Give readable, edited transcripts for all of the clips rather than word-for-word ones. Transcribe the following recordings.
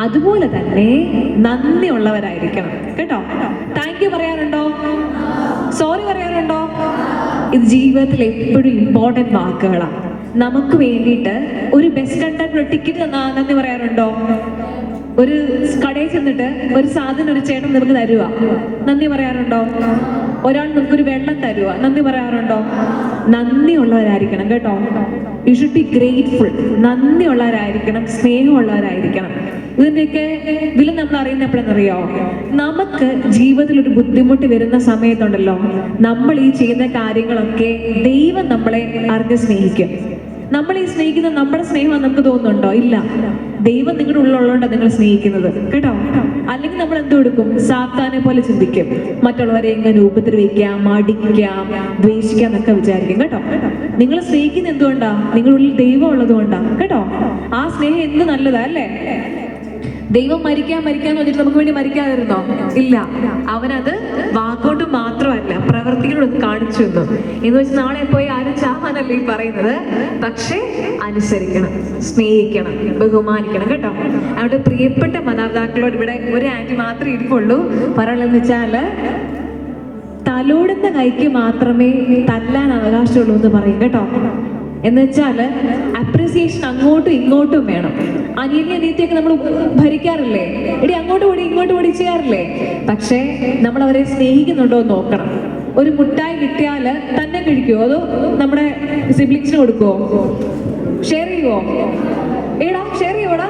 അതുപോലെ തന്നെ നന്ദിയുള്ളവരായിരിക്കണം കേട്ടോ. താങ്ക് യു പറയാറുണ്ടോ? സോറി പറയാറുണ്ടോ? ഇത് ജീവിതത്തിൽ എപ്പോഴും ഇമ്പോർട്ടൻറ്റ് വാക്കുകളാണ്. നമുക്ക് വേണ്ടിയിട്ട് ഒരു ബെസ്റ്റ് കണ്ടന്റ് ടിക്കറ്റ് നന്ദി പറയാറുണ്ടോ? ഒരു കടയിൽ ചെന്നിട്ട് ഒരു സാധനം ഒരു ചേട്ടൻ നമുക്ക് തരുക, നന്ദി പറയാറുണ്ടോ? ഒരാൾ നമുക്കൊരു വെള്ളം തരുക, നന്ദി പറയാറുണ്ടോ? നന്ദിയുള്ളവരായിരിക്കണം കേട്ടോ. You should be grateful. നന്ദിയുള്ളവരായിരിക്കണം, സ്നേഹമുള്ളവരായിരിക്കണം. ഇതിൻ്റെയൊക്കെ വില നമ്മൾ അറിയുന്ന എപ്പോഴെന്നറിയോ? നമുക്ക് ജീവിതത്തിൽ ഒരു ബുദ്ധിമുട്ട് വരുന്ന സമയത്തുണ്ടല്ലോ, നമ്മൾ ഈ ചെയ്യുന്ന കാര്യങ്ങളൊക്കെ ദൈവം നമ്മളെ അറിഞ്ഞ് സ്നേഹിക്കും. നമ്മൾ ഈ സ്നേഹിക്കുന്ന നമ്മുടെ സ്നേഹം നമുക്ക് തോന്നുന്നുണ്ടോ? ഇല്ല. ദൈവം നിങ്ങളുടെ ഉള്ളിലുള്ളതുകൊണ്ടാണ് നിങ്ങൾ സ്നേഹിക്കുന്നത് കേട്ടോ. അല്ലെങ്കിൽ നമ്മൾ എന്ത് കൊടുക്കും? സാത്താനെ പോലെ ചിന്തിക്കും. മറ്റുള്ളവരെ എങ്ങനെ ഉപദ്രവിക്കാം, അടിക്കാം, ദ്വേഷിക്കാം എന്നൊക്കെ വിചാരിക്കും കേട്ടോ. നിങ്ങൾ സ്നേഹിക്കുന്ന എന്തുകൊണ്ടാ? നിങ്ങളുടെ ഉള്ളിൽ ദൈവം ഉള്ളത് കൊണ്ടാ കേട്ടോ. ആ സ്നേഹം എന്ത് നല്ലതാ അല്ലേ? ദൈവം മരിക്കാന്ന് വെച്ചിട്ട് നമുക്ക് വേണ്ടി മരിക്കാതിരുന്നോ? ഇല്ല. അവനത് വാക്കുകൊണ്ട് മാത്രമല്ല പ്രവൃത്തികളൊന്ന് കാണിച്ചു തന്നു. എന്ന് വെച്ചാൽ നാളെ പോയി ആരും ചാവാനല്ല ഈ പറയുന്നത്, പക്ഷെ അനുസരിക്കണം, സ്നേഹിക്കണം, ബഹുമാനിക്കണം കേട്ടോ. അവിടെ പ്രിയപ്പെട്ട മാതാപിതാക്കളോട് ഇവിടെ ഒരു ആന്റി മാത്രമേ ഇരിക്കുള്ളൂ. പറയുള്ളതെന്ന് വെച്ചാല് തലോടുന്ന കൈക്ക് മാത്രമേ തല്ലാൻ അവകാശമുള്ളൂ എന്ന് പറയും കേട്ടോ. എന്ന് വെച്ചാല് അപ്രിസിയേഷൻ അങ്ങോട്ടും ഇങ്ങോട്ടും വേണം. അനിയനെ അനിയത്തിയൊക്കെ നമ്മൾ ഭരിക്കാറില്ലേ? എടി അങ്ങോട്ട് ഓടി ഇങ്ങോട്ട് ഓടി ചെയ്യാറില്ലേ? പക്ഷേ നമ്മൾ അവരെ സ്നേഹിക്കുന്നുണ്ടോ എന്ന് നോക്കണം. ഒരു മുട്ടായി കിട്ടിയാല് തന്നെ കഴിക്കുമോ അതോ നമ്മുടെ സിബ്ലിങ്സിന് കൊടുക്കുമോ? ഷെയർ ചെയ്യുവോ? ഏടാ ഷെയർ ചെയ്യോടാ?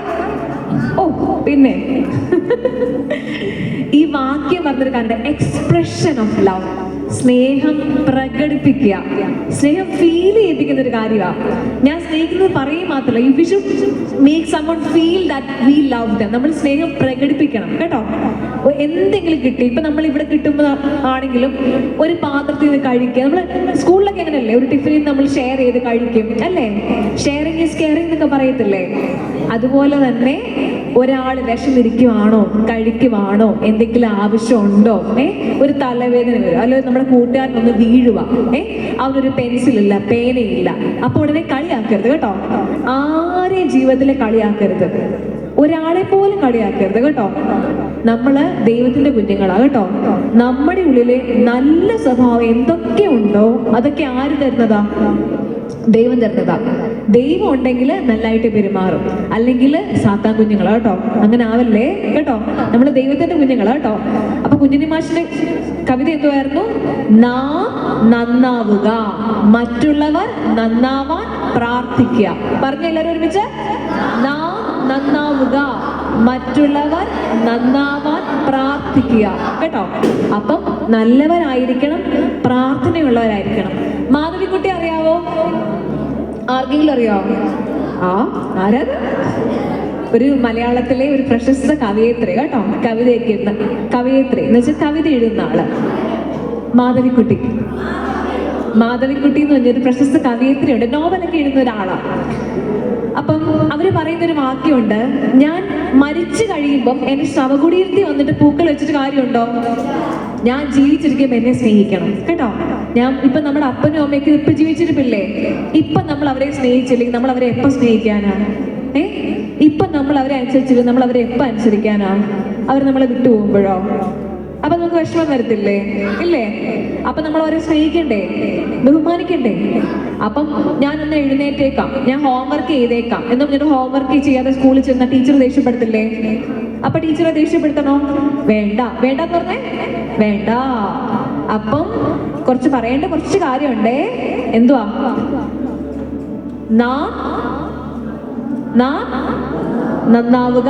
ഓ പിന്നെ ഈ വാക്യം പറഞ്ഞൊരു കാര്യം, എക്സ്പ്രഷൻ ഓഫ് ലവ്, സ്നേഹം പ്രകടിപ്പിക്കുക, സ്നേഹം ഫീൽ ചെയ്യിപ്പിക്കുന്ന ഒരു കാര്യമാണ്. ഞാൻ സ്നേഹിക്കുന്നത് പറയും മാത്രമല്ല, you should make someone feel that we love dum. നമ്മൾ സ്നേഹം പ്രകടിപ്പിക്കണം കേട്ടോ. എന്തെങ്കിലും കിട്ടി, ഇപ്പൊ നമ്മൾ ഇവിടെ കിട്ടുമ്പോൾ ആണെങ്കിലും ഒരു പാത്രത്തിൽ നിന്ന് കഴിക്കുക. നമ്മൾ സ്കൂളിലൊക്കെ എങ്ങനെയല്ലേ, ഒരു ടിഫിനിൽ നമ്മൾ ഷെയർ ചെയ്ത് കഴിക്കും അല്ലേ? ഷെയറിങ് ഈസ് കെയറിങ് എന്നൊക്കെ പറയത്തില്ലേ? അതുപോലെ തന്നെ ഒരാൾ വിഷമിരിക്കുവാണോ, കഴിക്കുവാണോ, എന്തെങ്കിലും ആവശ്യമുണ്ടോ, ഒരു തലവേദന വരും, അല്ലെങ്കിൽ നമ്മുടെ കൂട്ടുകാരനൊന്ന് വീഴുക, അവനൊരു പെൻസിലില്ല, പേനയില്ല, അപ്പൊ ഉടനെ കളിയാക്കരുത് കേട്ടോ. ആരെയും ജീവിതത്തിലെ കളിയാക്കരുത്, ഒരാളെ പോലും കളിയാക്കരുത് കേട്ടോ. നമ്മള് ദൈവത്തിന്റെ കുഞ്ഞുങ്ങളാ കേട്ടോ. നമ്മുടെ ഉള്ളിലെ നല്ല സ്വഭാവം എന്തൊക്കെ ഉണ്ടോ അതൊക്കെ ആര് തരുന്നതാ? ദൈവം തരുന്നതാ. ദൈവം ഉണ്ടെങ്കിൽ നല്ലതായിട്ട് പെരുമാറും, അല്ലെങ്കിൽ സാത്താൻ കുഞ്ഞുങ്ങളാ കേട്ടോ. അങ്ങനെ ആവല്ലേ കേട്ടോ. നമ്മൾ ദൈവത്തിന്റെ കുഞ്ഞുങ്ങളാ കേട്ടോ. അപ്പൊ കുഞ്ഞിനി മാഷിന്റെ കവിത എന്തുവായിരുന്നു? നാം നന്നാവുക, മറ്റുള്ളവർ നന്നാവാൻ പ്രാർത്ഥിക്കുക. പറഞ്ഞ എല്ലാവരും ഒരുമിച്ച്, നാം നന്നാവുക, മറ്റുള്ളവർ നന്നാവാൻ പ്രാർത്ഥിക്കുക കേട്ടോ. അപ്പം നല്ലവരായിരിക്കണം, പ്രാർത്ഥനയുള്ളവരായിരിക്കണം. മാധവിക്കുട്ടി അറിയാവോ? ആർക്കെങ്കിലും അറിയാവോ? ആരാ? ഒരു മലയാളത്തിലെ ഒരു പ്രശസ്ത കവയിത്രി കേട്ടോ. കവിതയൊക്കെ എഴുതുന്ന കവയിത്രി എന്ന് വെച്ചാൽ കവിത എഴുതുന്ന ആള് മാധവിക്കുട്ടി. മാധവിക്കുട്ടി എന്ന് പറഞ്ഞൊരു പ്രശസ്ത കവയിത്രിയുണ്ട്, നോവലൊക്കെ എഴുതുന്ന ഒരാളാണ്. അപ്പം അവര് പറയുന്നൊരു വാക്യമുണ്ട്, ഞാൻ മരിച്ചു കഴിയുമ്പം എന്നെ ശവകുടീരത്തിൽ വന്നിട്ട് പൂക്കൾ വെച്ചിട്ട് കാര്യമുണ്ടോ? ഞാൻ ജീവിച്ചിരിക്കുമ്പോൾ എന്നെ സ്നേഹിക്കണം കേട്ടോ. ഞാൻ ഇപ്പൊ നമ്മുടെ അപ്പനും അമ്മയ്ക്കും ഇപ്പൊ ജീവിച്ചിരിപ്പില്ലേ, ഇപ്പൊ നമ്മൾ അവരെ സ്നേഹിച്ചില്ലെങ്കിൽ നമ്മൾ അവരെ എപ്പോ സ്നേഹിക്കാനാ? ഇപ്പൊ നമ്മൾ അവരെ അനുസരിച്ചില്ല, നമ്മൾ അവരെ എപ്പോ അനുസരിക്കാനാ? അവർ നമ്മളെ വിട്ടു പോകുമ്പോഴോ? അപ്പൊ നമുക്ക് വിഷമം വരത്തില്ലേ? ഇല്ലേ? അപ്പൊ നമ്മൾ അവരെ സ്നേഹിക്കണ്ടേ, ബഹുമാനിക്കണ്ടേ? അപ്പം ഞാനൊന്ന് എഴുന്നേറ്റേക്കാം, ഞാൻ ഹോംവർക്ക് ചെയ്തേക്കാം എന്ന് പറഞ്ഞിട്ട് ഹോംവർക്ക് ചെയ്യാതെ സ്കൂളിൽ ചെന്ന ടീച്ചർ ദേഷ്യപ്പെടുത്തില്ലേ? അപ്പൊ ടീച്ചറെ ദേഷ്യപ്പെടുത്തണോ? വേണ്ട. വേണ്ടെന്ന് പറഞ്ഞേ വേണ്ട. അപ്പം കുറച്ച് പറയേണ്ട കുറച്ച് കാര്യമുണ്ടേ. എന്തുവാ? നാം നന്നാവുക,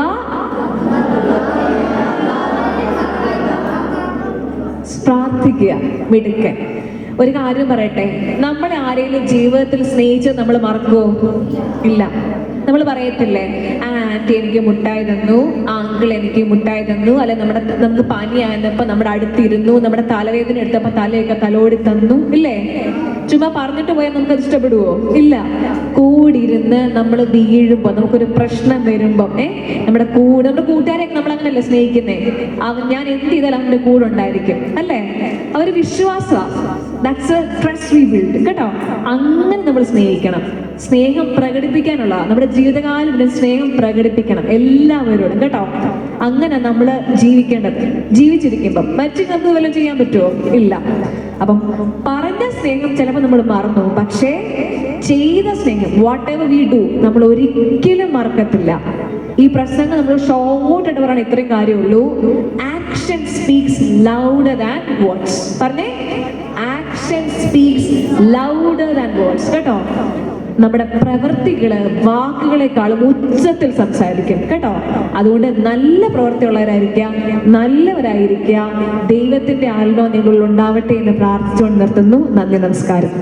പ്രാർത്ഥിക്കുക. മിടുക്കൻ. ഒരു കാര്യം പറയട്ടെ, നമ്മളെ ആരെങ്കിലും ജീവിതത്തിൽ സ്നേഹിച്ച് നമ്മൾ മറക്കുമോ? ഇല്ല. നമ്മൾ പറയത്തില്ലേ, ആന്റി എനിക്ക് മുട്ടായി തന്നു, അങ്കിൾ എനിക്ക് മുട്ടായി തന്നു, അല്ലെ നമുക്ക് പനിയായിരുന്നപ്പോ നമ്മുടെ അടുത്തിരുന്നു, നമ്മുടെ തലവേദന എടുത്തപ്പോ തലയൊക്കെ തലോടി തന്നു, ഇല്ലേ? ചുമ്മാ പറഞ്ഞിട്ട് പോയാൽ നമുക്ക് അത് ഇഷ്ടപ്പെടുവോ? ഇല്ല. കൂടെ കൂടെ ഇരുന്ന് നമ്മൾ വീഴുമ്പോൾ, നമുക്കൊരു പ്രശ്നം വരുമ്പോൾ നമ്മുടെ കൂട്ടുകാരെയൊക്കെ നമ്മൾ അങ്ങനെയല്ലേ സ്നേഹിക്കുന്നേ? ഞാൻ എന്ത് ചെയ്താലും അവന്റെ കൂടെ ഉണ്ടായിരിക്കും അല്ലേ? അവര് വിശ്വാസമാണ്. That's A trust we build കേട്ടോ. അങ്ങനെ നമ്മൾ സ്നേഹിക്കണം. സ്നേഹം പ്രകടിപ്പിക്കാനുള്ള നമ്മുടെ ജീവിതകാലം സ്നേഹം പ്രകടിപ്പിക്കണം എല്ലാവരോടും കേട്ടോ. അങ്ങനെ നമ്മൾ ജീവിച്ചിരിക്കുമ്പം മറ്റു നമുക്ക് വല്ലതും ചെയ്യാൻ പറ്റുമോ? ഇല്ല. അപ്പം പറഞ്ഞ സ്നേഹം ചിലപ്പോൾ നമ്മൾ മറന്നു, പക്ഷേ ചെയ്ത സ്നേഹം വാട്ട് എവർ വി ഡു നമ്മൾ ഒരിക്കലും മറക്കത്തില്ല. ഈ പ്രസംഗം നമ്മൾ ഷോർട്ടായിട്ട് പറയണം, ഇത്രയും കാര്യമുള്ളൂ. Action speaks louder than words. പറഞ്ഞേ, action speaks louder than words കേട്ടോ. നമ്മുടെ പ്രവൃത്തികള് വാക്കുകളെക്കാളും ഉച്ചത്തിൽ സംസാരിക്കും കേട്ടോ. അതുകൊണ്ട് നല്ല പ്രവൃത്തിയുള്ളവരായിരിക്കുക, നല്ലവരായിരിക്കുക. ദൈവത്തിന്റെ ആത്മാവ് നിങ്ങളിൽ ഉണ്ടാവട്ടെ എന്ന് പ്രാർത്ഥിച്ചുകൊണ്ട് നിർത്തുന്നു. നന്ദി, നമസ്കാരം.